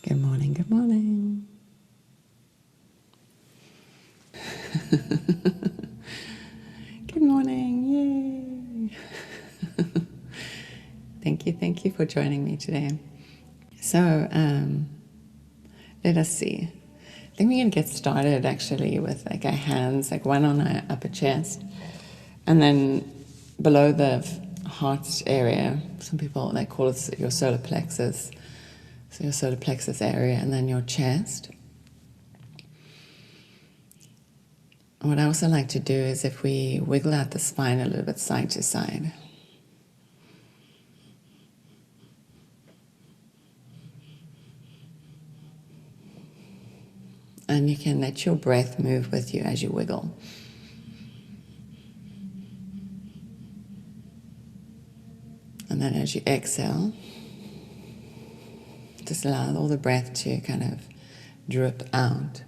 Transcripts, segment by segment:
Good morning, good morning. Good morning, yay. Thank you for joining me today. So, let us see. I think we're going to get started actually with like our hands, like one on our upper chest, and then below the heart area, some people like call it your solar plexus. So your solar plexus area, and then your chest. What I also like to do is if we wiggle out the spine a little bit side to side. And you can let your breath move with you as you wiggle. And then as you exhale, just allow all the breath to kind of drip out.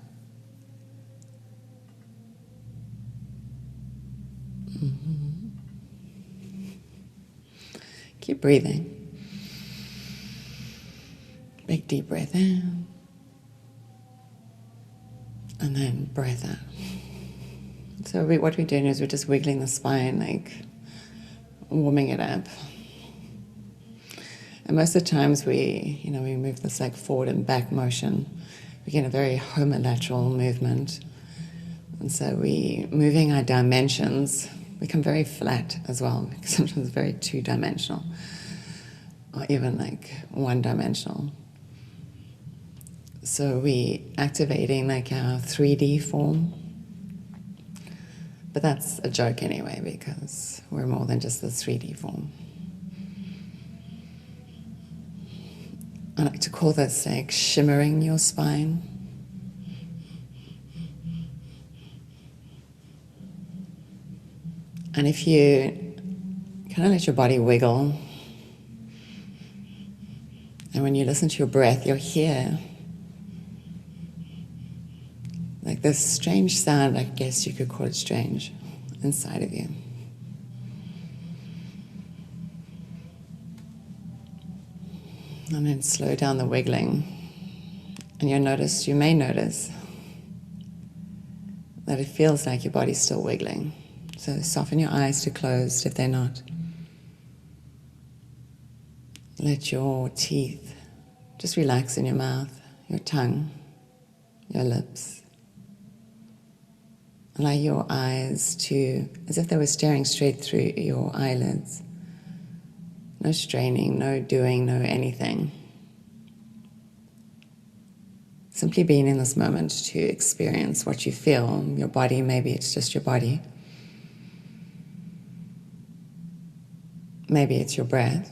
Mm-hmm. Keep breathing. Big deep breath in. And then breath out. So what we're doing is we're just wiggling the spine, like warming it up. And most of the times we move this like forward and back motion. We get a very homolateral movement. And so we moving our dimensions become very flat as well, sometimes very two-dimensional, or even like one-dimensional. So we activating like our 3D form. But that's a joke anyway, because we're more than just the 3D form. I like to call this like shimmering your spine. And if you kind of let your body wiggle, and when you listen to your breath, you'll hear like this strange sound, I guess you could call it strange, inside of you. And then slow down the wiggling. And you may notice that it feels like your body's still wiggling. So soften your eyes to closed if they're not. Let your teeth just relax in your mouth, your tongue, your lips. Allow your eyes to, as if they were staring straight through your eyelids. No straining, no doing, no anything. Simply being in this moment to experience what you feel, your body, maybe it's just your body. Maybe it's your breath.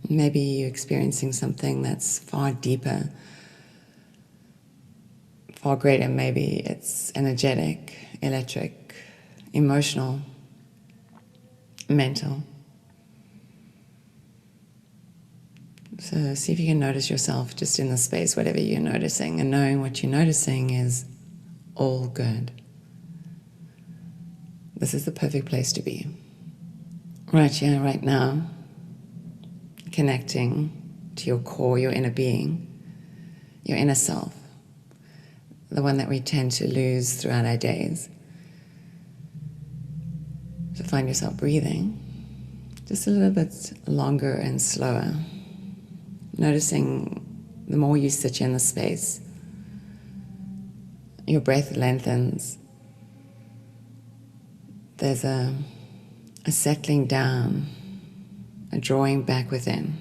Maybe you're experiencing something that's far deeper, far greater. Maybe it's energetic, electric, emotional, mental. So see if you can notice yourself just in the space, whatever you're noticing, and knowing what you're noticing is all good. This is the perfect place to be. Right here, right now, connecting to your core, your inner being, your inner self, the one that we tend to lose throughout our days. So find yourself breathing just a little bit longer and slower. Noticing the more you sit in the space, your breath lengthens. There's a settling down, a drawing back within.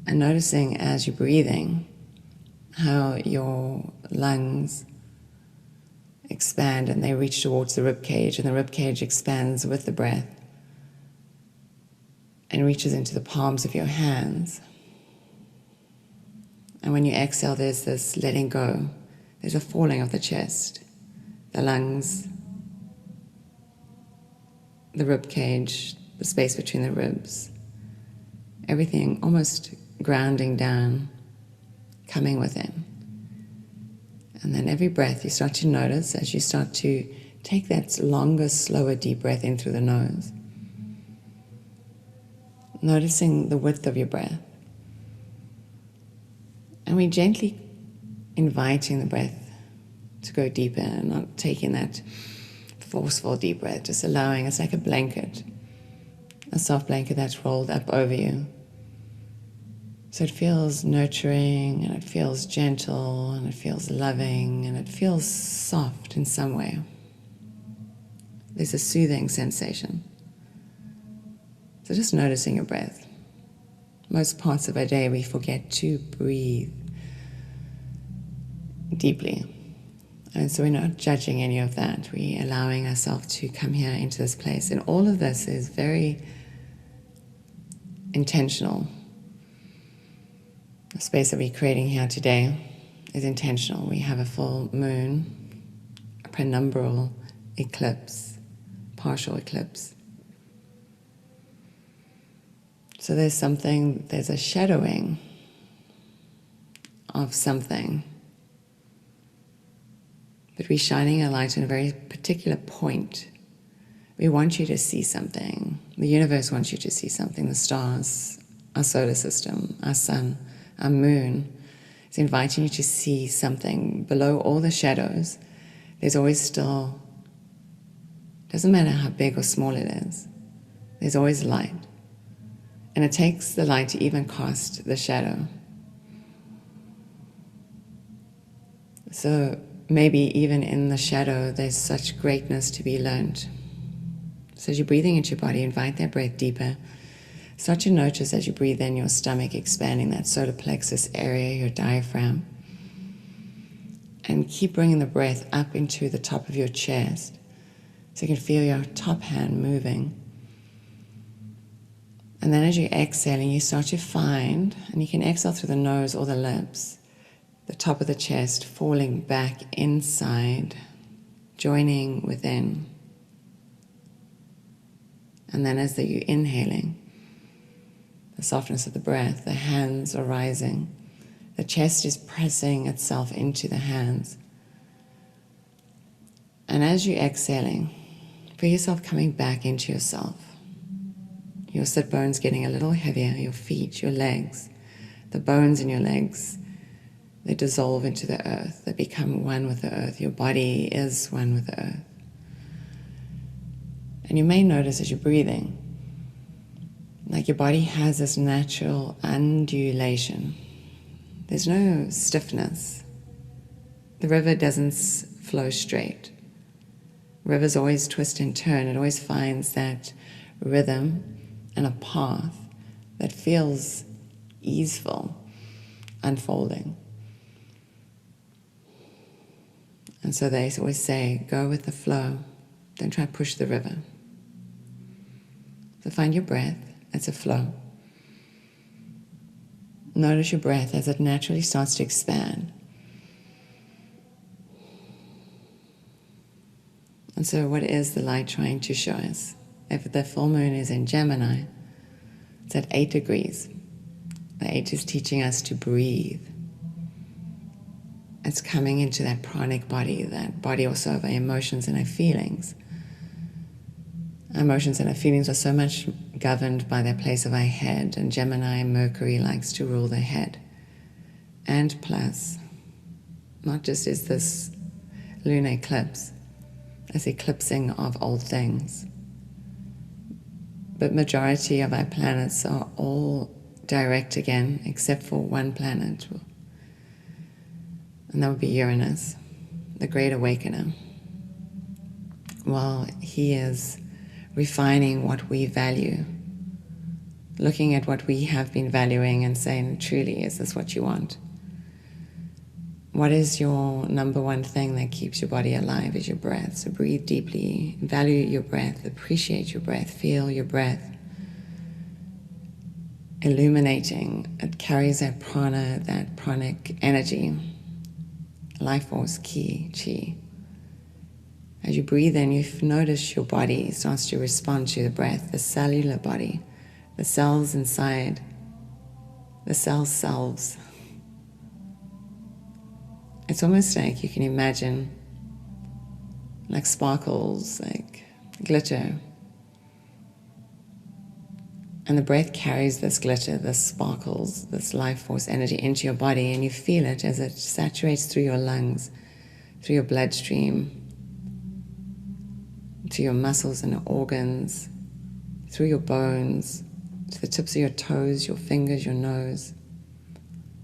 And noticing as you're breathing how your lungs expand and they reach towards the rib cage, and the rib cage expands with the breath and reaches into the palms of your hands. And when you exhale, there's this letting go. There's a falling of the chest, the lungs, the rib cage, the space between the ribs. Everything almost grounding down, coming within. And then every breath you start to notice as you start to take that longer, slower, deep breath in through the nose. noticing the width of your breath. And we're gently inviting the breath to go deeper and not taking that forceful deep breath, just allowing. It's like a blanket, a soft blanket that's rolled up over you. So it feels nurturing, and it feels gentle, and it feels loving, and it feels soft in some way. There's a soothing sensation. So just noticing your breath. Most parts of our day we forget to breathe deeply. And so we're not judging any of that. We're allowing ourselves to come here into this place. And all of this is very intentional. The space that we're creating here today is intentional. We have a full moon, a Prenumberal eclipse, partial eclipse. So there's a shadowing of something. But we're shining a light on a very particular point. We want you to see something. The universe wants you to see something. The stars, our solar system, our sun, our moon is inviting you to see something. Below all the shadows, there's always still, doesn't matter how big or small it is, there's always light. And it takes the light to even cast the shadow. So maybe even in the shadow, there's such greatness to be learned. So as you're breathing into your body, invite that breath deeper. Start to notice as you breathe in your stomach expanding, that solar plexus area, your diaphragm. And keep bringing the breath up into the top of your chest so you can feel your top hand moving. And then as you're exhaling, you start to find, and you can exhale through the nose or the lips, the top of the chest falling back inside, joining within. And then as you're inhaling, the softness of the breath, the hands are rising, the chest is pressing itself into the hands. And as you're exhaling, feel yourself coming back into yourself. Your sit bones getting a little heavier, your feet, your legs, the bones in your legs, they dissolve into the earth. They become one with the earth. Your body is one with the earth. And you may notice as you're breathing, like your body has this natural undulation. There's no stiffness. The river doesn't flow straight. Rivers always twist and turn. It always finds that rhythm and a path that feels easeful, unfolding. And so they always say, go with the flow. Don't try to push the river. So find your breath. It's a flow. Notice your breath as it naturally starts to expand. And so what is the light trying to show us? If the full moon is in Gemini, it's at 8 degrees. The 8 is teaching us to breathe. It's coming into that pranic body, that body also of our emotions and our feelings. Our emotions and our feelings are so much governed by the place of our head, and Gemini and Mercury likes to rule the head. And plus, not just is this lunar eclipse, it's eclipsing of old things. But majority of our planets are all direct again, except for one planet. And that would be Uranus, the Great Awakener. While he is refining what we value, looking at what we have been valuing and saying, truly, is this what you want? What is your number one thing that keeps your body alive is your breath. So breathe deeply, value your breath, appreciate your breath, feel your breath illuminating. It carries that prana, that pranic energy, life force, ki, chi. As you breathe in, you notice your body starts to respond to the breath, the cellular body, the cells inside, the cell selves. It's almost like you can imagine like sparkles, like glitter. And the breath carries this glitter, this sparkles, this life force energy into your body, and you feel it as it saturates through your lungs, through your bloodstream, to your muscles and organs, through your bones, to the tips of your toes, your fingers, your nose,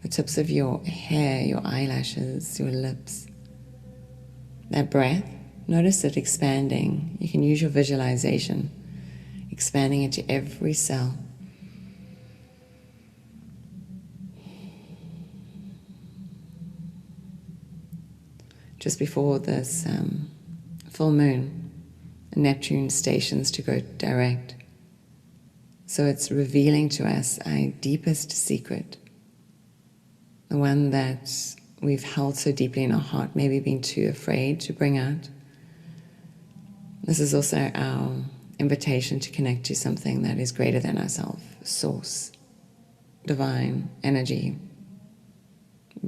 the tips of your hair, your eyelashes, your lips. That breath, notice it expanding. You can use your visualization, expanding into every cell. Just before this full moon, Neptune stations to go direct. So it's revealing to us our deepest secret, the one that we've held so deeply in our heart, maybe been too afraid to bring out. This is also our invitation to connect to something that is greater than ourselves, source, divine energy,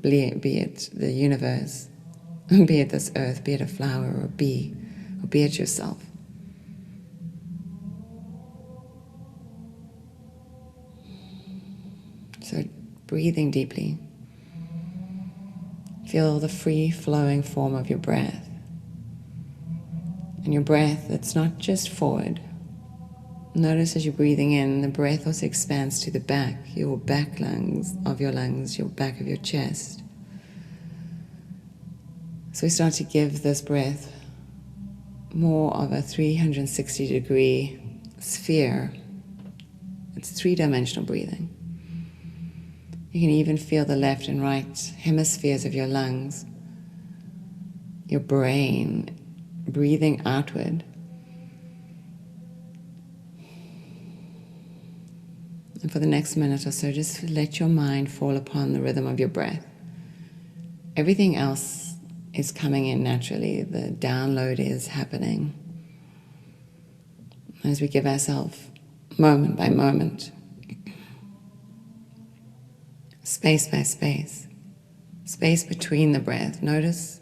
be it the universe, be it this earth, be it a flower or a bee, or be it yourself. So breathing deeply. Feel the free-flowing form of your breath. And your breath, it's not just forward. Notice as you're breathing in, the breath also expands to the back, your back lungs of your lungs, your back of your chest. So we start to give this breath more of a 360-degree sphere. It's three-dimensional breathing. You can even feel the left and right hemispheres of your lungs, your brain breathing outward. And for the next minute or so, just let your mind fall upon the rhythm of your breath. Everything else is coming in naturally. The download is happening. As we give ourselves moment by moment, space by space, space between the breath. Notice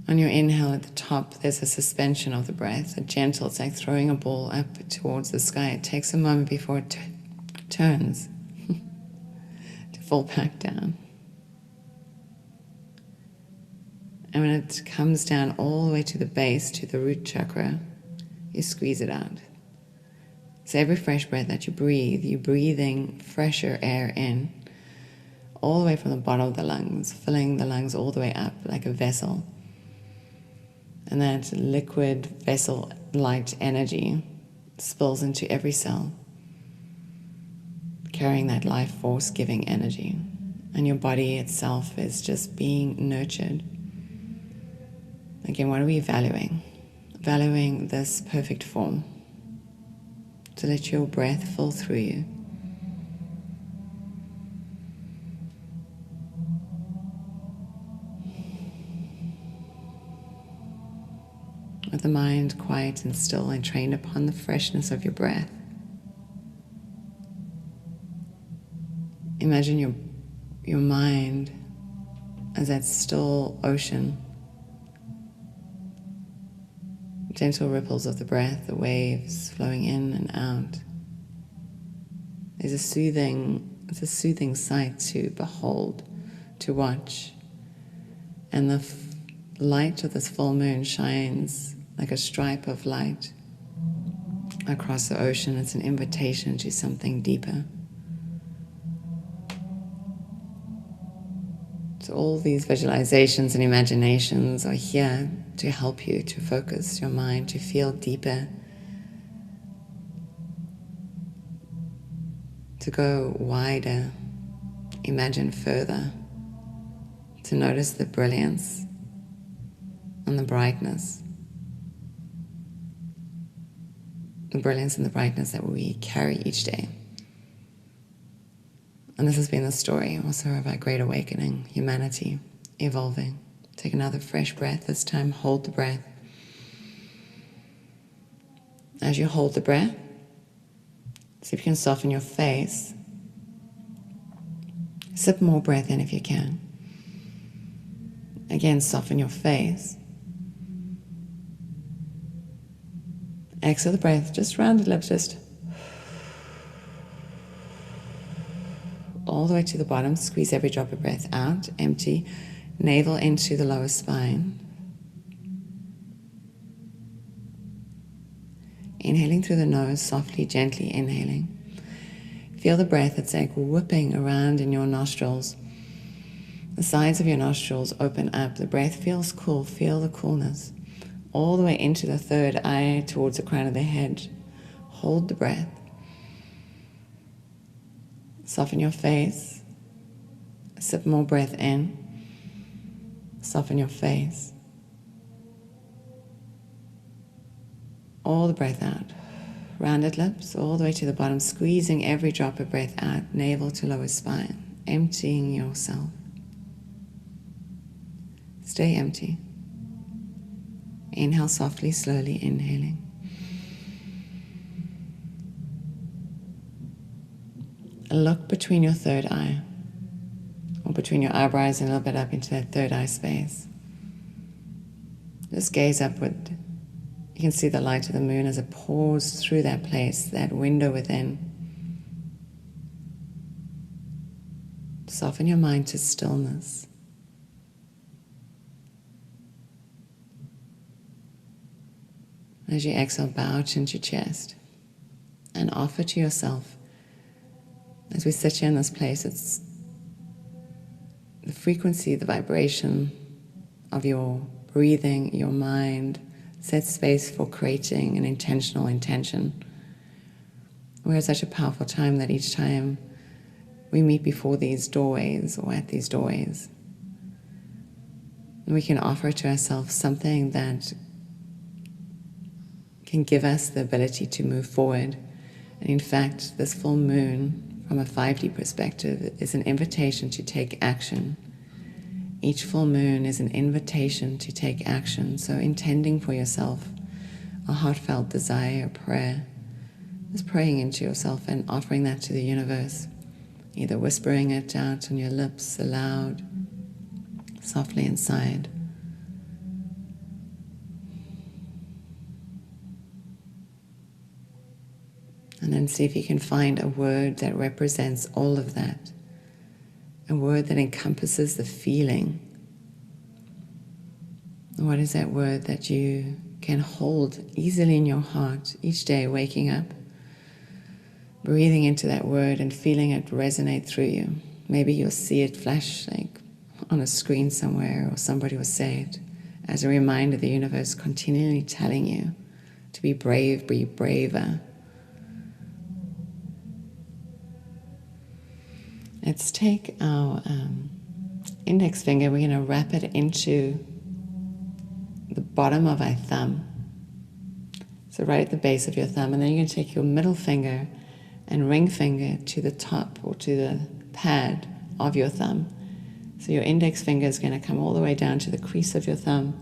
on your inhale at the top, there's a suspension of the breath, a gentle, it's like throwing a ball up towards the sky. It takes a moment before it turns to fall back down. And when it comes down all the way to the base, to the root chakra, you squeeze it out. So every fresh breath that you breathe, you're breathing fresher air in, all the way from the bottom of the lungs, filling the lungs all the way up like a vessel. And that liquid vessel light energy spills into every cell, carrying that life force giving energy. And your body itself is just being nurtured. Again, what are we valuing? Valuing this perfect form. To let your breath fall through you. With the mind quiet and still and trained upon the freshness of your breath. Imagine your mind as that still ocean. Gentle ripples of the breath, the waves flowing in and out. It's a soothing sight to behold, to watch. And the light of this full moon shines like a stripe of light across the ocean. It's an invitation to something deeper. So all these visualizations and imaginations are here to help you to focus your mind, to feel deeper, to go wider, imagine further, to notice the brilliance and the brightness. The brilliance and the brightness that we carry each day. And this has been the story also of our great awakening, humanity evolving. Take another fresh breath. This time, hold the breath. As you hold the breath, see if you can soften your face. Sip more breath in if you can. Again, soften your face. Exhale the breath, just round the lips, just all the way to the bottom. Squeeze every drop of breath out. Empty. Navel into the lower spine. Inhaling through the nose, softly, gently inhaling. Feel the breath, it's like whipping around in your nostrils. The sides of your nostrils open up. The breath feels cool. Feel the coolness. All the way into the third eye towards the crown of the head. Hold the breath. Soften your face. Sip more breath in. Soften your face. All the breath out. Rounded lips all the way to the bottom, squeezing every drop of breath out, navel to lower spine, emptying yourself. Stay empty. Inhale softly, slowly inhaling. Look between your third eye, or between your eyebrows and a little bit up into that third eye space. Just gaze upward. You can see the light of the moon as it pours through that place, that window within. Soften your mind to stillness. As you exhale, bow chin to chest and offer to yourself, as we sit here in this place, it's the frequency, the vibration of your breathing, your mind, set space for creating an intentional intention. We're at such a powerful time that each time we meet before these doorways or at these doorways, we can offer to ourselves something that can give us the ability to move forward. And in fact, this full moon, from a 5D perspective, is an invitation to take action. Each full moon is an invitation to take action. So intending for yourself a heartfelt desire, a prayer, just praying into yourself and offering that to the universe, either whispering it out on your lips aloud, softly inside. And then see if you can find a word that represents all of that. A word that encompasses the feeling. What is that word that you can hold easily in your heart each day, waking up, breathing into that word and feeling it resonate through you? Maybe you'll see it flash like on a screen somewhere, or somebody will say it as a reminder of the universe continually telling you to be brave, be braver. Let's take our index finger, we're going to wrap it into the bottom of our thumb. So right at the base of your thumb, and then you're going to take your middle finger and ring finger to the top or to the pad of your thumb. So your index finger is going to come all the way down to the crease of your thumb,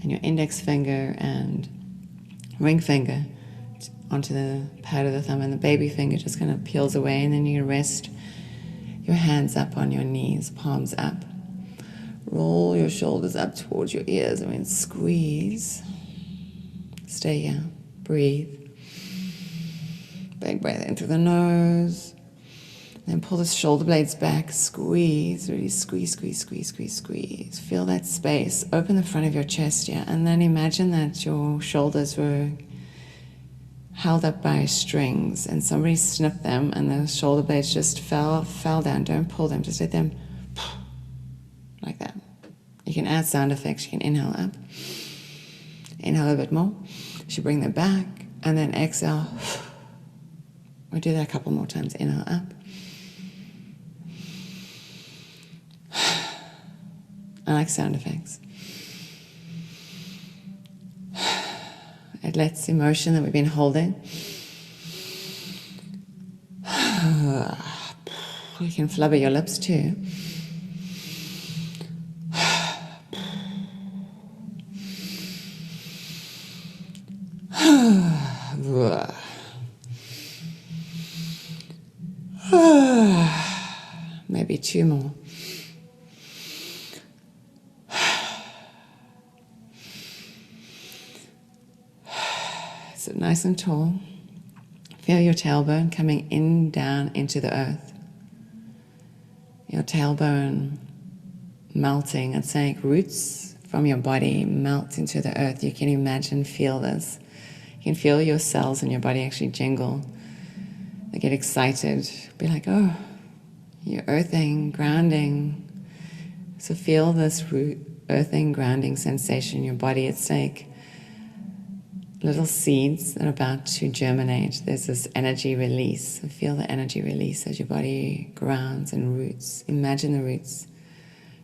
and your index finger and ring finger onto the pad of the thumb, and the baby finger just kind of peels away, and then you're going to rest your hands up on your knees, palms up. Roll your shoulders up towards your ears. Squeeze. Stay here. Breathe. Big breath in through the nose. Then pull the shoulder blades back. Squeeze. Really squeeze, squeeze, squeeze, squeeze, squeeze. Feel that space. Open the front of your chest here. And then imagine that your shoulders were held up by strings and somebody snipped them and the shoulder blades just fell down. Don't pull them, just let them like that. You can add sound effects. You can inhale up, inhale a bit more. You should bring them back and then exhale. We'll do that a couple more times. Inhale up. I like sound effects. It lets emotion that we've been holding. You can flubber your lips too. Maybe two more. Sit nice and tall. Feel your tailbone coming in, down into the earth. your tailbone melting. It's like roots from your body melt into the earth. You can imagine, feel this. You can feel your cells in your body actually jingle. They get excited. Be like, oh, you're earthing, grounding. So feel this earthing, grounding sensation in your body. It's like little seeds that are about to germinate. There's this energy release. So feel the energy release as your body grounds and roots. Imagine the roots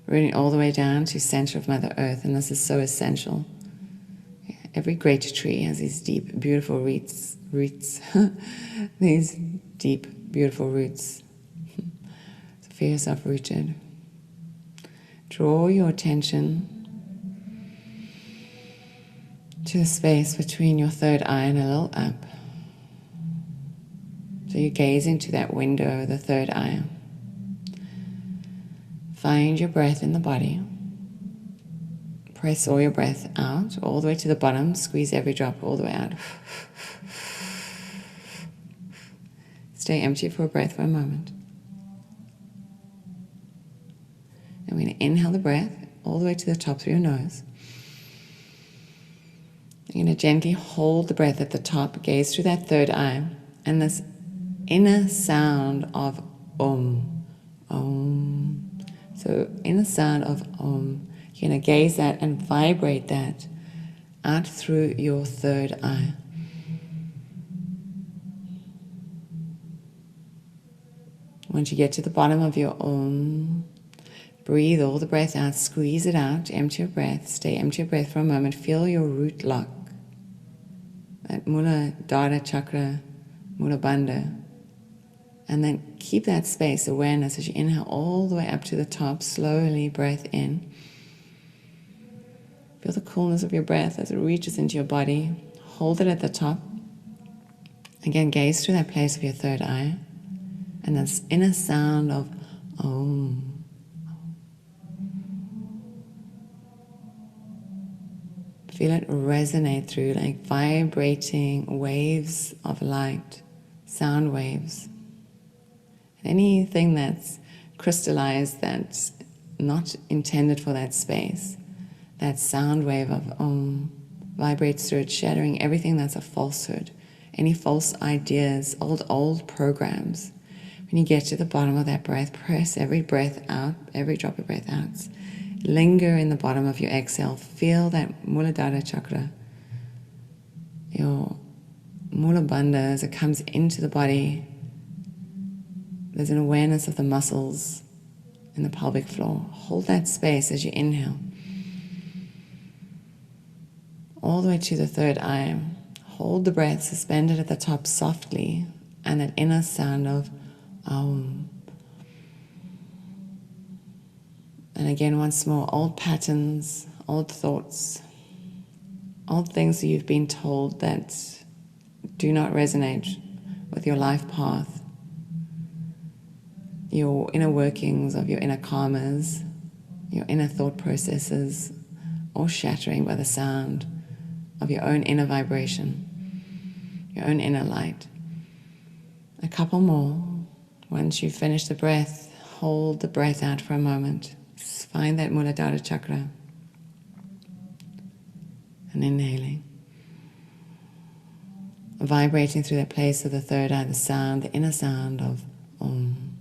rooting all the way down to center of Mother Earth, and this is so essential. Every great tree has these deep, beautiful roots. These deep, beautiful roots. So feel yourself rooted. Draw your attention to the space between your third eye and a little up. So you gaze into that window, the third eye. Find your breath in the body. Press all your breath out, all the way to the bottom. Squeeze every drop all the way out. Stay empty for a breath for a moment. And we're going to inhale the breath all the way to the top through your nose. You're going to gently hold the breath at the top, gaze through that third eye, and this inner sound of Om. Om. So inner sound of Om. You're going to gaze that and vibrate that out through your third eye. Once you get to the bottom of your Om, breathe all the breath out, squeeze it out, empty your breath, stay empty your breath for a moment, feel your root lock, that Muladhara chakra, Mula Bandha, and then keep that space, awareness as you inhale all the way up to the top, slowly breath in. Feel the coolness of your breath as it reaches into your body, hold it at the top. Again, gaze through that place of your third eye, and this inner sound of Om. Feel it resonate through like vibrating waves of light, sound waves. And anything that's crystallized, that's not intended for that space, that sound wave of Om vibrates through it, shattering everything that's a falsehood, any false ideas, old programs. When you get to the bottom of that breath, press every breath out, every drop of breath out. Linger in the bottom of your exhale. Feel that Muladhara chakra, your Mula Bandha, as it comes into the body. There's an awareness of the muscles in the pelvic floor. Hold that space as you inhale. All the way to the third eye. Hold the breath suspended at the top softly, and that inner sound of Om. And again, once more, old patterns, old thoughts, old things that you've been told that do not resonate with your life path, your inner workings of your inner karmas, your inner thought processes, all shattering by the sound of your own inner vibration, your own inner light. A couple more. Once you finish the breath, hold the breath out for a moment. Find that Muladhara chakra. And inhaling. Vibrating through that place of the third eye, the sound, the inner sound of Om.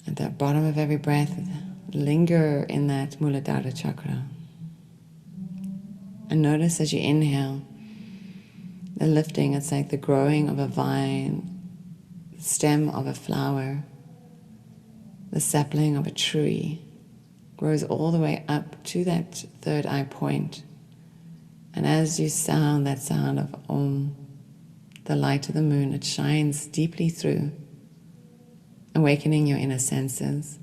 At the bottom of every breath, linger in that Muladhara chakra. And notice as you inhale, the lifting, it's like the growing of a vine, the stem of a flower, the sapling of a tree, grows all the way up to that third eye point. And as you sound that sound of Om, the light of the moon, it shines deeply through, awakening your inner senses.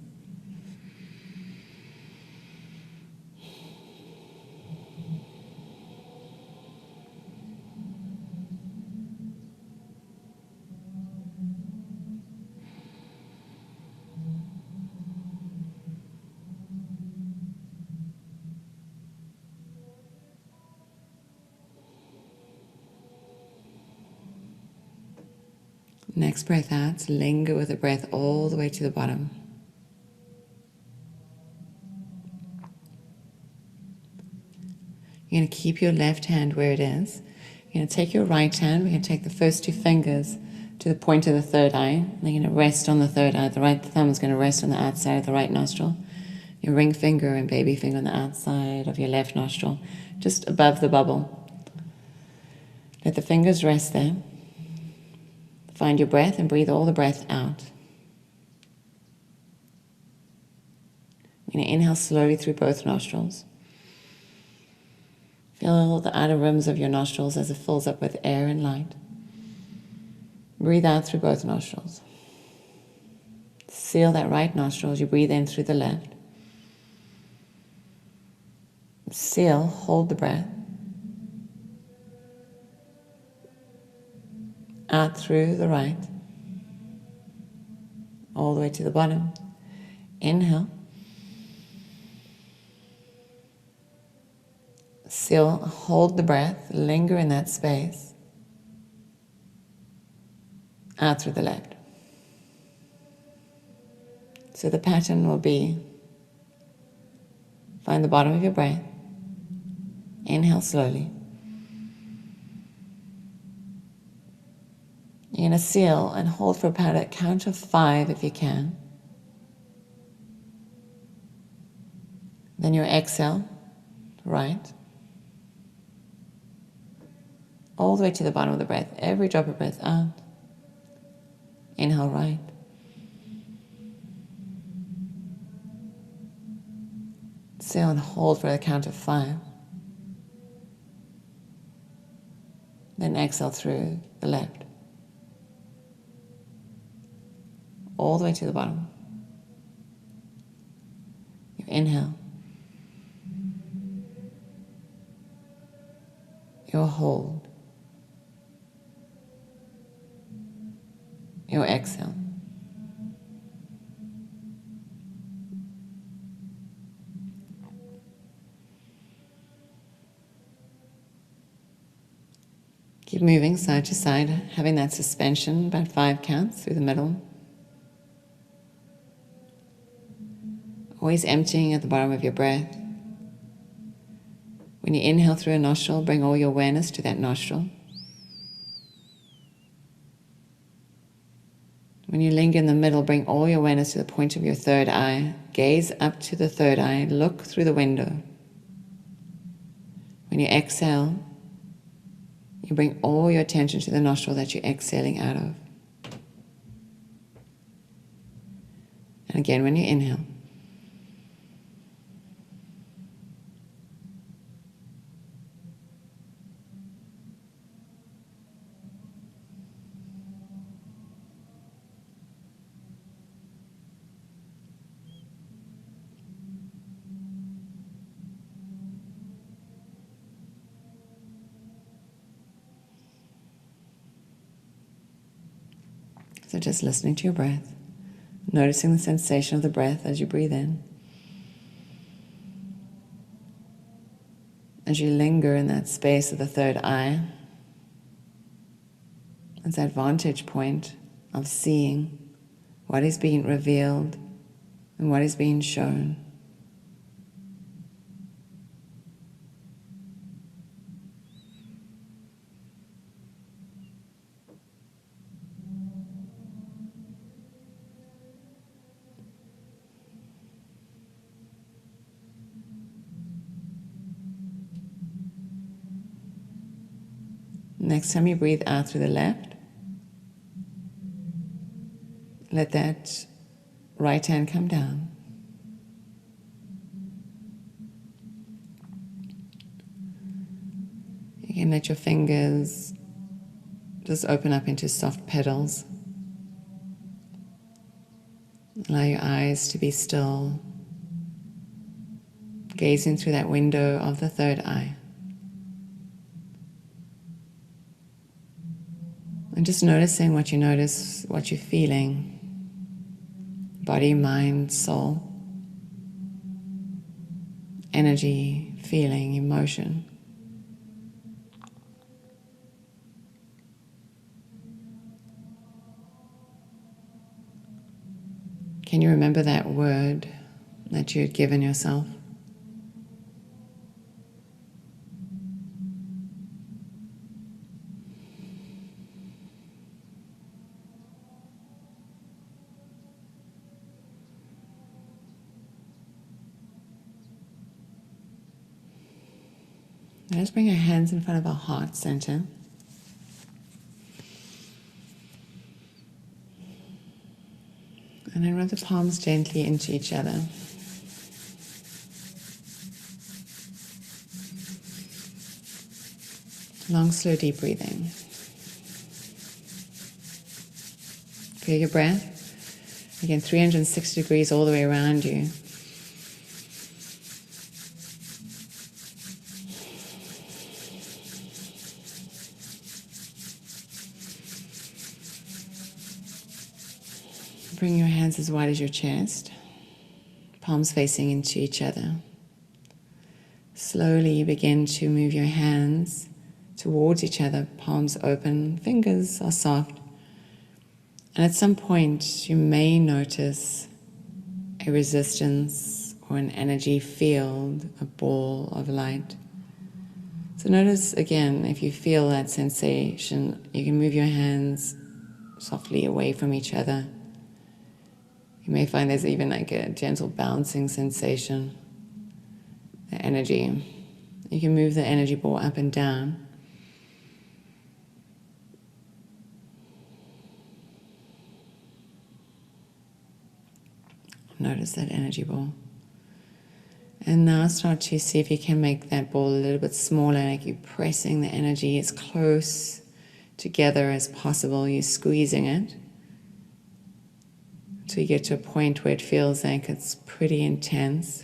Next breath out, linger with the breath all the way to the bottom. You're going to keep your left hand where it is. You're going to take your right hand, we're going to take the first two fingers to the point of the third eye. They're going to rest on the third eye. The right thumb is going to rest on the outside of the right nostril. Your ring finger and baby finger on the outside of your left nostril, just above the bubble. Let the fingers rest there. Find your breath and breathe all the breath out. We're going to inhale slowly through both nostrils. Feel the outer rims of your nostrils as it fills up with air and light. Breathe out through both nostrils. Seal that right nostril as you breathe in through the left. Seal, hold the breath. Out through the right. All the way to the bottom. Inhale. Seal, hold the breath, linger in that space. Out through the left. So the pattern will be, find the bottom of your breath, inhale slowly. You're going to seal and hold for about a count of 5 if you can. Then your exhale, right. All the way to the bottom of the breath, every drop of breath out. Inhale right. Seal and hold for the count of 5. Then exhale through the left. All the way to the bottom. You inhale. Your hold. Your exhale. Keep moving side to side, having that suspension, about 5 counts through the middle. Always emptying at the bottom of your breath. When you inhale through a nostril, bring all your awareness to that nostril. When you linger in the middle, bring all your awareness to the point of your third eye. Gaze up to the third eye, look through the window. When you exhale, you bring all your attention to the nostril that you're exhaling out of. And again, when you inhale, so just listening to your breath, noticing the sensation of the breath as you breathe in. As you linger in that space of the third eye, it's that vantage point of seeing what is being revealed and what is being shown. Next time you breathe out through the left, let that right hand come down. You can let your fingers just open up into soft petals. Allow your eyes to be still, gazing through that window of the third eye. And just noticing what you notice, what you're feeling. Body, mind, soul. Energy, feeling, emotion. Can you remember that word that you had given yourself? Now let's bring our hands in front of our heart center. And then rub the palms gently into each other. Long, slow, deep breathing. Feel your breath. Again, 360 degrees all the way around you. Bring your hands as wide as your chest, palms facing into each other. Slowly begin to move your hands towards each other, palms open, fingers are soft. And at some point you may notice a resistance or an energy field, a ball of light. So notice again, if you feel that sensation, you can move your hands softly away from each other. You may find there's even like a gentle bouncing sensation, the energy. You can move the energy ball up and down. Notice that energy ball. And now start to see if you can make that ball a little bit smaller, like you're pressing the energy as close together as possible. You're squeezing it. So you get to a point where it feels like it's pretty intense.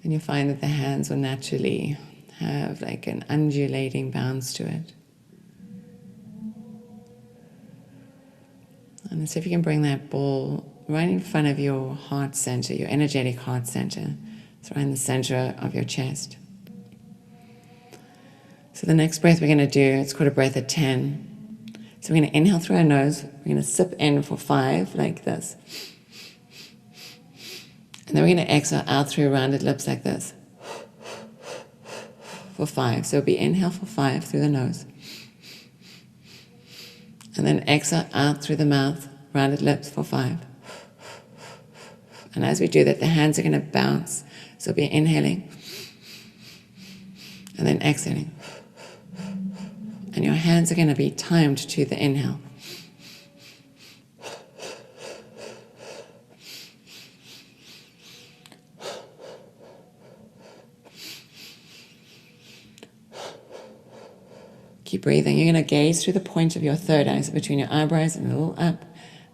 And you find that the hands will naturally have like an undulating bounce to it. And so if you can bring that ball right in front of your heart center, your energetic heart center. It's right in the center of your chest. So the next breath we're going to do, it's called a breath of 10. So we're going to inhale through our nose. We're going to sip in for 5, like this. And then we're going to exhale out through rounded lips like this. For 5. So it'll be inhale for 5 through the nose. And then exhale out through the mouth, rounded lips for 5. And as we do that, the hands are going to bounce. So it'll be inhaling. And then exhaling. And your hands are going to be timed to the inhale. Keep breathing. You're going to gaze through the point of your third eye, so between your eyebrows and a little up.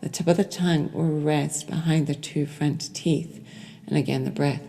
The tip of the tongue will rest behind the 2 front teeth. And again, the breath.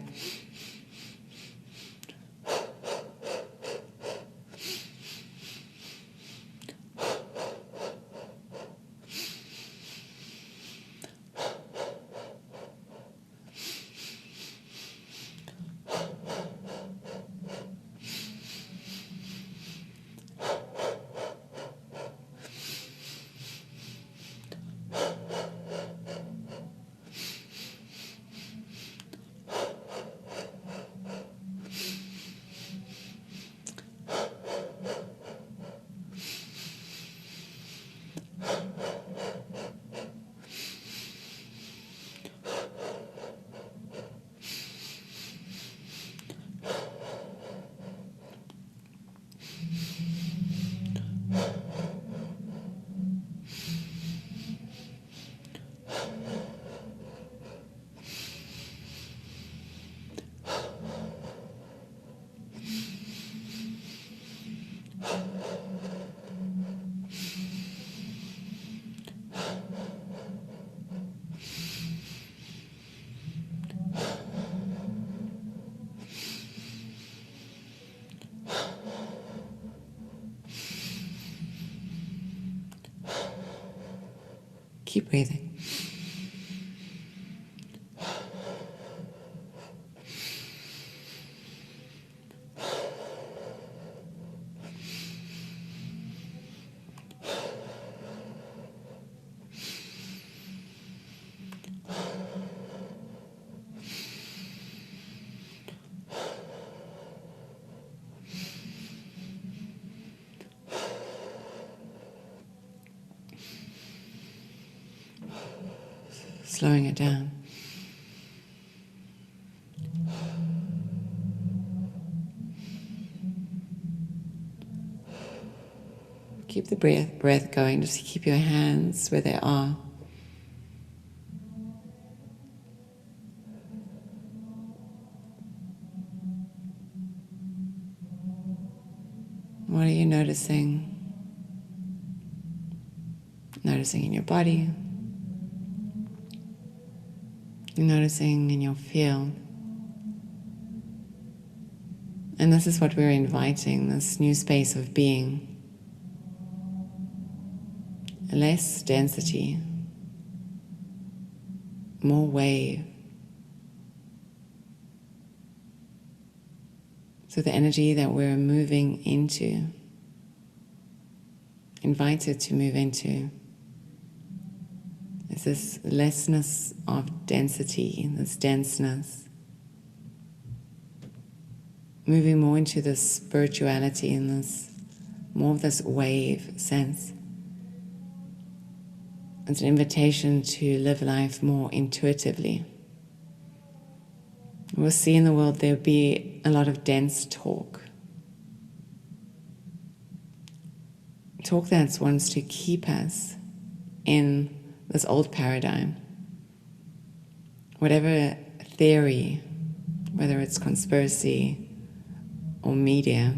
Keep breathing. slowing it down. Keep the breath going, just keep your hands where they are. What are you noticing? Noticing in your body. You're noticing in your field. And this is what we're inviting, this new space of being. Less density, more wave. So the energy that we're moving into, invited to move into, is this lessness of density, this denseness. Moving more into this spirituality and this, more of this wave sense. It's an invitation to live life more intuitively. We'll see in the world there'll be a lot of dense talk. Talk that wants to keep us in this old paradigm. Whatever theory, whether it's conspiracy or media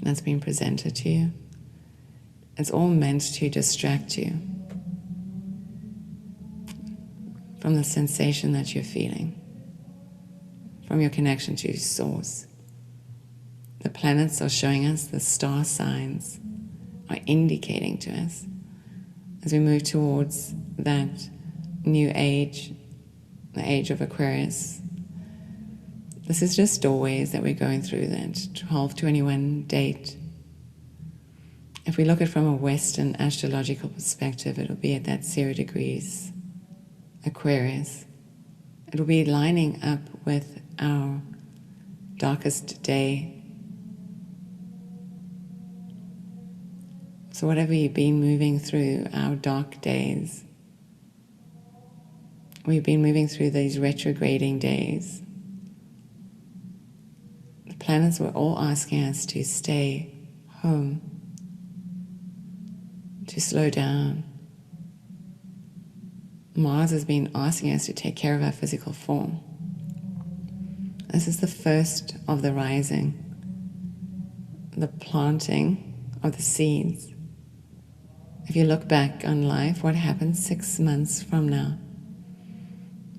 that's been presented to you, it's all meant to distract you from the sensation that you're feeling, from your connection to Source. The planets are showing us, the star signs are indicating to us as we move towards that new age, the age of Aquarius. This is just doorways that we're going through, that 1221 date. If we look at it from a Western astrological perspective, it'll be at that 0 degrees Aquarius. It'll be lining up with our darkest day. So whatever you've been moving through, our dark days, we've been moving through these retrograding days. The planets were all asking us to stay home, to slow down. Mars has been asking us to take care of our physical form. This is the first of the rising, the planting of the seeds. If you look back on life, what happened 6 months from now?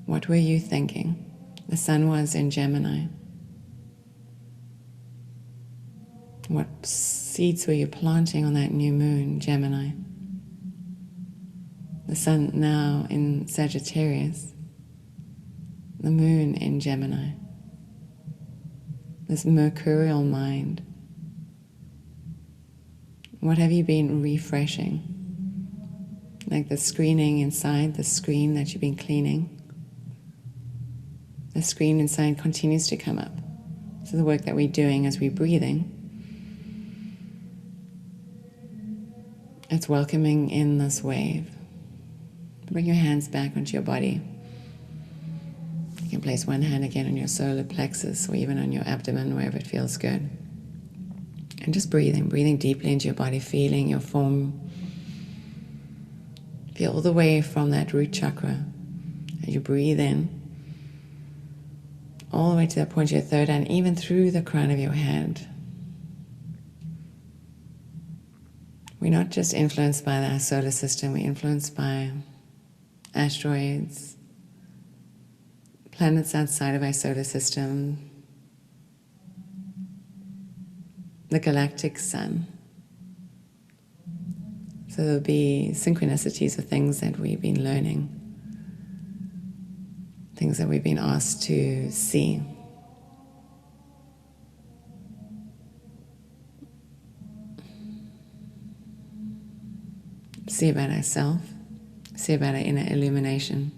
What were you thinking? The sun was in Gemini. What seeds were you planting on that new moon, Gemini? The sun now in Sagittarius, the moon in Gemini. This Mercurial mind. What have you been refreshing? Like the screening inside, the screen that you've been cleaning. The screen inside continues to come up. So the work that we're doing as we're breathing, it's welcoming in this wave. Bring your hands back onto your body. You can place one hand again on your solar plexus or even on your abdomen, wherever it feels good. And just breathing deeply into your body, feeling your form. Feel all the way from that root chakra as you breathe in, all the way to the point of your third eye, and even through the crown of your head. We're not just influenced by our solar system, we're influenced by asteroids, planets outside of our solar system, the galactic sun. So there'll be synchronicities of things that we've been learning, things that we've been asked to see. See about ourselves, see about our inner illumination.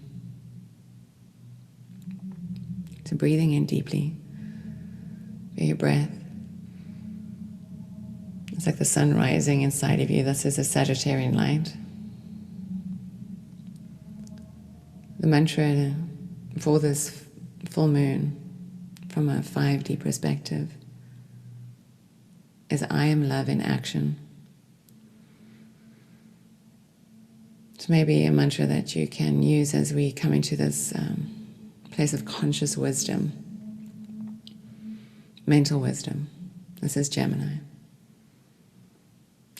So breathing in deeply, feel your breath. It's like the sun rising inside of you. This is a Sagittarian light. The mantra for this full moon from a 5D perspective is I am love in action. It's maybe a mantra that you can use as we come into this place of conscious wisdom, mental wisdom. This is Gemini.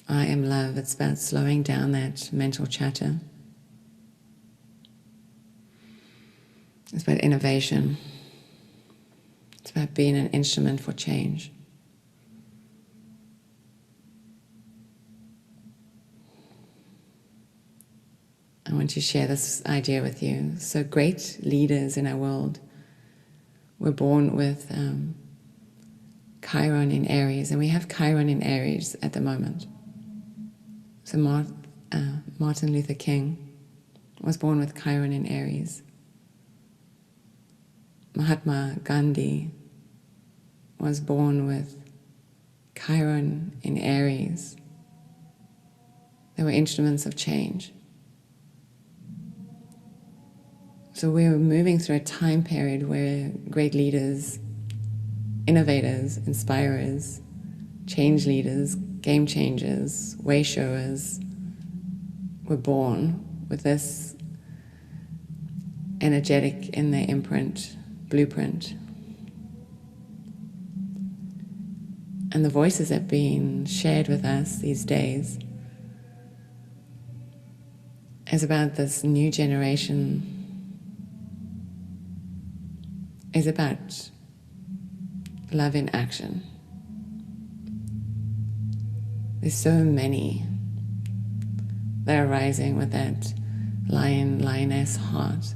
I am love. It's about slowing down that mental chatter. It's about innovation. It's about being an instrument for change. I want to share this idea with you. So great leaders in our world were born with Chiron in Aries, and we have Chiron in Aries at the moment. So Martin Luther King was born with Chiron in Aries. Mahatma Gandhi was born with Chiron in Aries. They were instruments of change. So we're moving through a time period where great leaders, innovators, inspirers, change leaders, game changers, way showers were born with this energetic in their imprint, blueprint. And the voices that are being shared with us these days is about this new generation, is about love in action. There's so many that are rising with that lioness heart.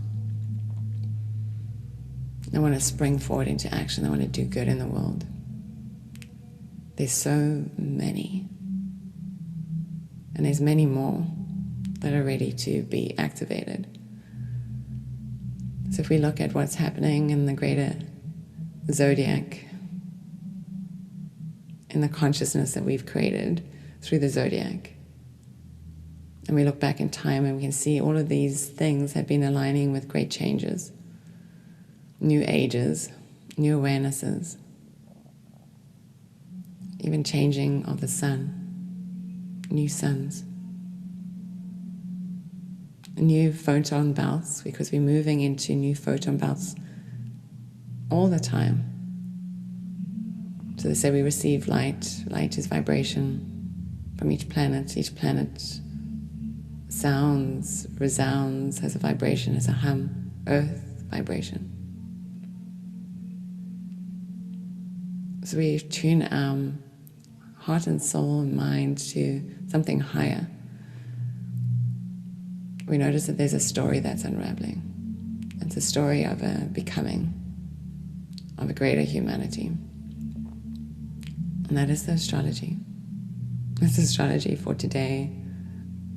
They want to spring forward into action. They want to do good in the world. There's so many. And there's many more that are ready to be activated. So if we look at what's happening in the greater zodiac, in the consciousness that we've created through the zodiac, and we look back in time and we can see all of these things have been aligning with great changes, new ages, new awarenesses, even changing of the sun, new suns, new photon belts, because we're moving into new photon belts all the time. So they say we receive light. Light is vibration from each planet. Each planet sounds, resounds, has a vibration, has a hum, earth vibration. So we tune our heart and soul and mind to something higher. We notice that there's a story that's unraveling. It's a story of a becoming, of a greater humanity. And that is the astrology. That's the astrology for today,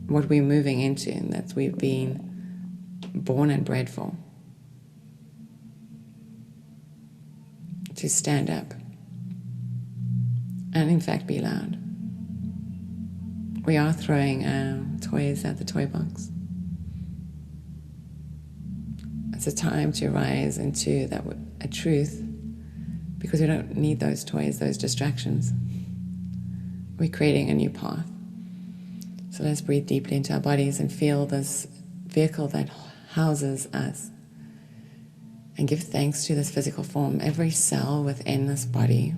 what we're moving into, and that we've been born and bred for. To stand up and in fact be loud. We are throwing our toys out the toy box. It's a time to rise into a truth, because we don't need those toys, those distractions. We're creating a new path. So let's breathe deeply into our bodies and feel this vehicle that houses us, and give thanks to this physical form, every cell within this body,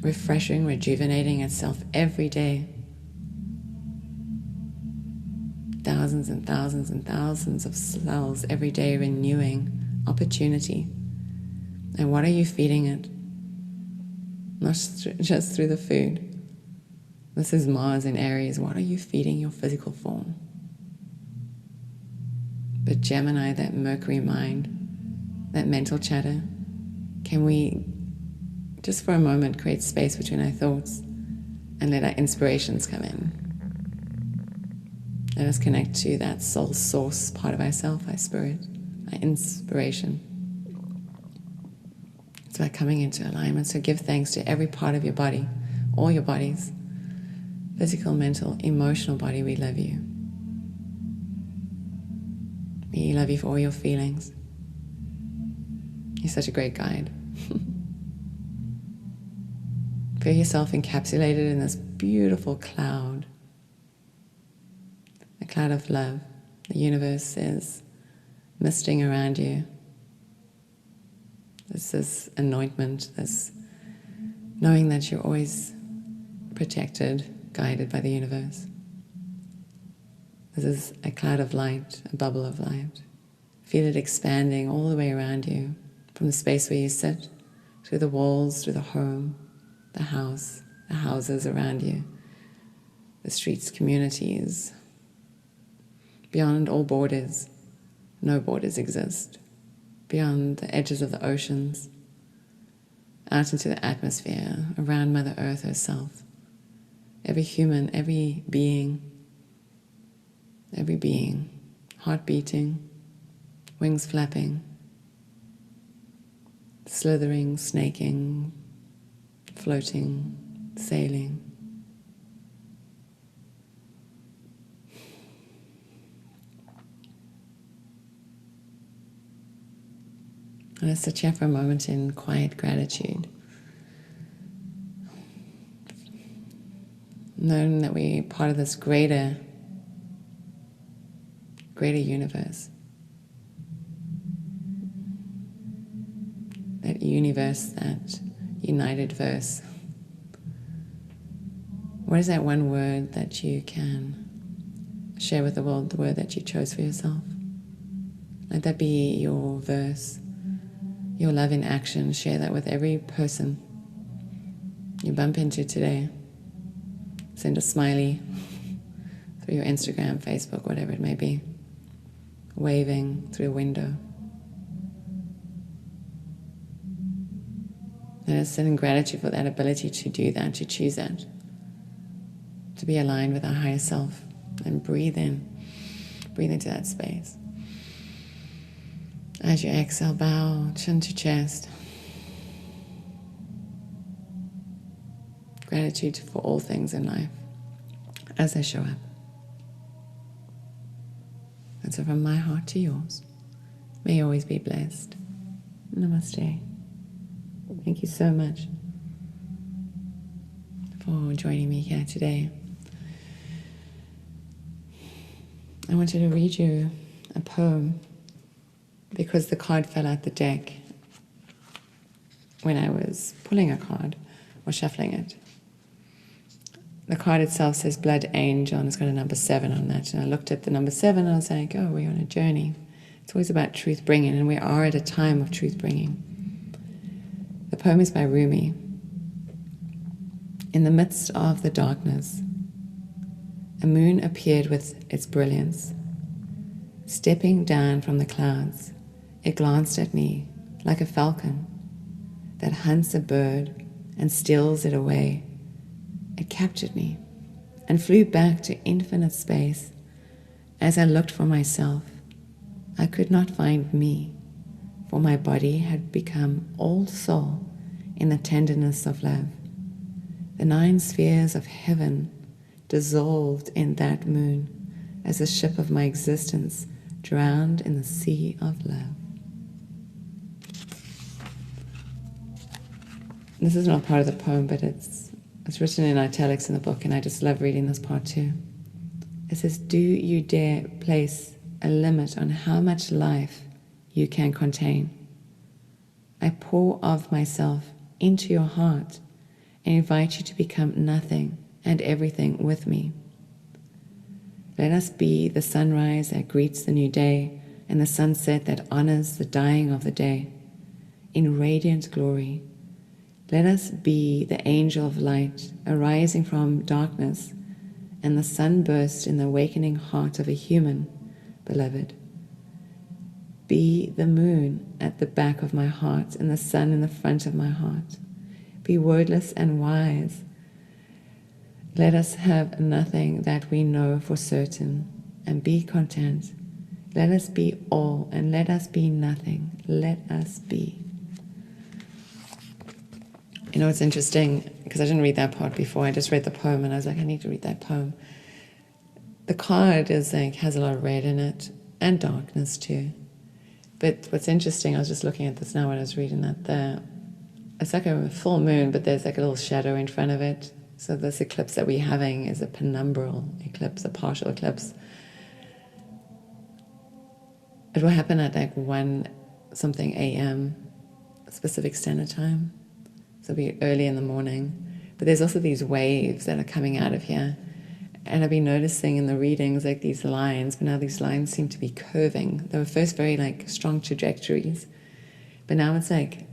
refreshing, rejuvenating itself every day. Thousands and thousands and thousands of cells every day, renewing opportunity. And what are you feeding it? Not just through the food. This is Mars in Aries. What are you feeding your physical form? But Gemini, that Mercury mind, that mental chatter, can we just for a moment create space between our thoughts and let our inspirations come in? Let us connect to that soul source part of ourself, our spirit, our inspiration. It's about coming into alignment. So give thanks to every part of your body, all your bodies, physical, mental, emotional body. We love you. We love you for all your feelings. You're such a great guide. Feel yourself encapsulated in this beautiful cloud, a cloud of love. The universe is misting around you. This is anointment, this knowing that you're always protected, guided by the universe. This is a cloud of light, a bubble of light. Feel it expanding all the way around you, from the space where you sit, through the walls, through the home, the house, the houses around you, the streets, communities. Beyond all borders, no borders exist. Beyond the edges of the oceans, out into the atmosphere, around Mother Earth herself. Every human, every being, heart beating, wings flapping, slithering, snaking, floating, sailing. And let's sit here for a moment in quiet gratitude. Knowing that we're part of this greater universe. That universe, that united verse. What is that one word that you can share with the world, the word that you chose for yourself? Let that be your verse, your love in action. Share that with every person you bump into today. Send a smiley through your Instagram, Facebook, whatever it may be. Waving through a window. Let us sit in gratitude for that ability to do that, to choose that, to be aligned with our higher self, and breathe into that space. As you exhale, bow chin to chest. Gratitude for all things in life as they show up. And so from my heart to yours, may you always be blessed. Namaste. Thank you so much for joining me here today. I wanted to read you a poem because the card fell out the deck when I was pulling a card or shuffling it. The card itself says Blood Angel, and it's got a number 7 on that. And I looked at the number 7 and I was like, oh, we're on a journey. It's always about truth bringing, and we are at a time of truth bringing. The poem is by Rumi. In the midst of the darkness, a moon appeared with its brilliance. Stepping down from the clouds, it glanced at me like a falcon that hunts a bird and steals it away. It captured me and flew back to infinite space. As I looked for myself, I could not find me, for my body had become all soul in the tenderness of love. The 9 spheres of heaven dissolved in that moon as the ship of my existence drowned in the sea of love. This is not part of the poem, but it's written in italics in the book, and I just love reading this part too. It says, do you dare place a limit on how much life you can contain? I pour of myself into your heart and invite you to become nothing and everything with me. Let us be the sunrise that greets the new day and the sunset that honors the dying of the day. In radiant glory, let us be the angel of light arising from darkness and the sunburst in the awakening heart of a human beloved. Be the moon at the back of my heart and the sun in the front of my heart. Be wordless and wise. Let us have nothing that we know for certain and be content. Let us be all and let us be nothing. Let us be. You know, it's interesting because I didn't read that part before. I just read the poem and I was like, I need to read that poem. The card is like, has a lot of red in it. and darkness too. But what's interesting, I was just looking at this now when I was reading that, it's like a full moon, but there's like a little shadow in front of it. So this eclipse that we're having is a penumbral eclipse, a partial eclipse. It will happen at like 1 something a.m. Pacific Standard Time. So it'll be early in the morning. But there's also these waves that are coming out of here. And I've been noticing in the readings like these lines, but now these lines seem to be curving. They were first very like strong trajectories, but now it's like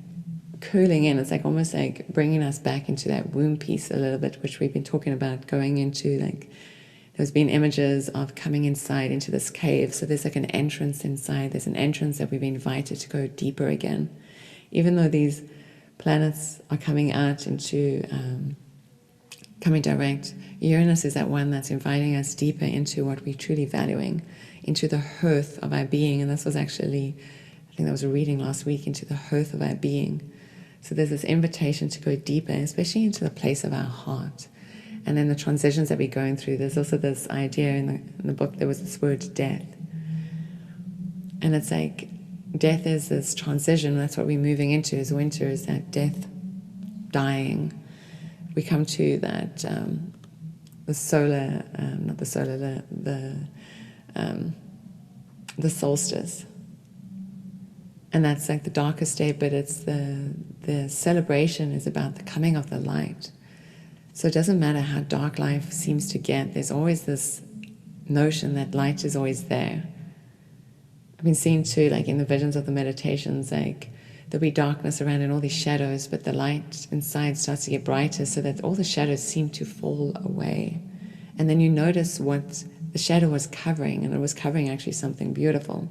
curling in. It's like almost like bringing us back into that womb piece a little bit, which we've been talking about, going into like, there's been images of coming inside into this cave. So there's like an entrance inside. There's an entrance that we've been invited to go deeper again. Even though these planets are coming out into coming direct, Uranus is that one that's inviting us deeper into what we're truly valuing, into the hearth of our being. And this was actually, I think that was a reading last week, into the hearth of our being. So there's this invitation to go deeper, especially into the place of our heart. And then the transitions that we're going through, there's also this idea in the book, there was this word death. And it's like, death is this transition, that's what we're moving into, is winter, is that death, dying. We come to that, the solar, not the solar, the solstice. And that's like the darkest day, but it's the celebration is about the coming of the light. So it doesn't matter how dark life seems to get, there's always this notion that light is always there. I've been seeing too, like in the visions of the meditations, like there'll be darkness around and all these shadows, but the light inside starts to get brighter so that all the shadows seem to fall away. And then you notice what the shadow was covering, and it was covering actually something beautiful.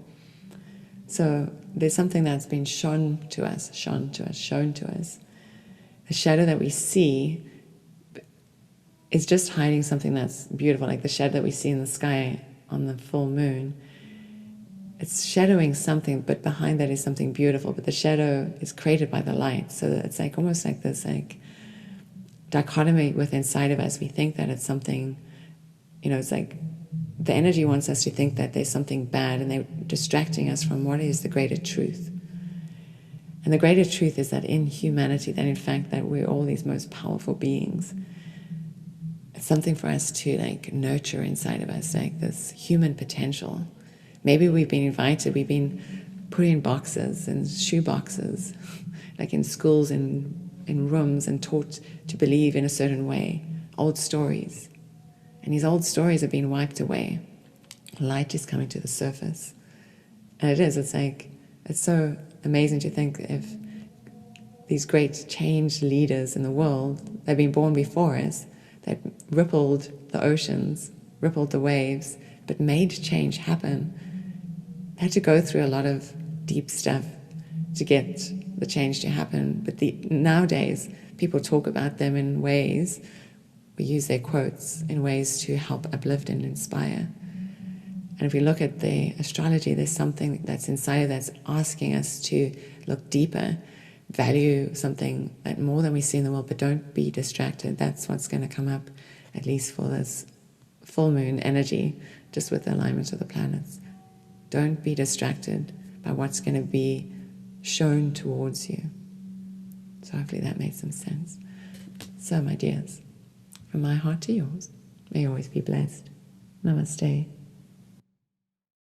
So there's something that's been shown to us. The shadow that we see is just hiding something that's beautiful, like the shadow that we see in the sky on the full moon. It's shadowing something, but behind that is something beautiful. But the shadow is created by the light, so that it's like almost like this like dichotomy within inside of us. We think that it's something, it's like the energy wants us to think that there's something bad, and they're distracting us from what is the greater truth. And the greater truth is that in humanity, that in fact that we're all these most powerful beings. It's something for us to like nurture inside of us, like this human potential. Maybe we've been invited, we've been put in boxes and shoe boxes, like in schools, in rooms, and taught to believe in a certain way, old stories. And these old stories are being wiped away. Light is coming to the surface. And it's so amazing to think if these great change leaders in the world, they've been born before us, that rippled the oceans, rippled the waves, but made change happen. They had to go through a lot of deep stuff to get the change to happen. But nowadays, people talk about them in ways, we use their quotes in ways to help uplift and inspire. And if we look at the astrology, there's something that's inside that's asking us to look deeper, value something that more than we see in the world, but don't be distracted. That's what's going to come up, at least for this full moon energy, just with the alignment of the planets. Don't be distracted by what's going to be shown towards you. So hopefully that made some sense. So my dears, from my heart to yours, may you always be blessed. Namaste.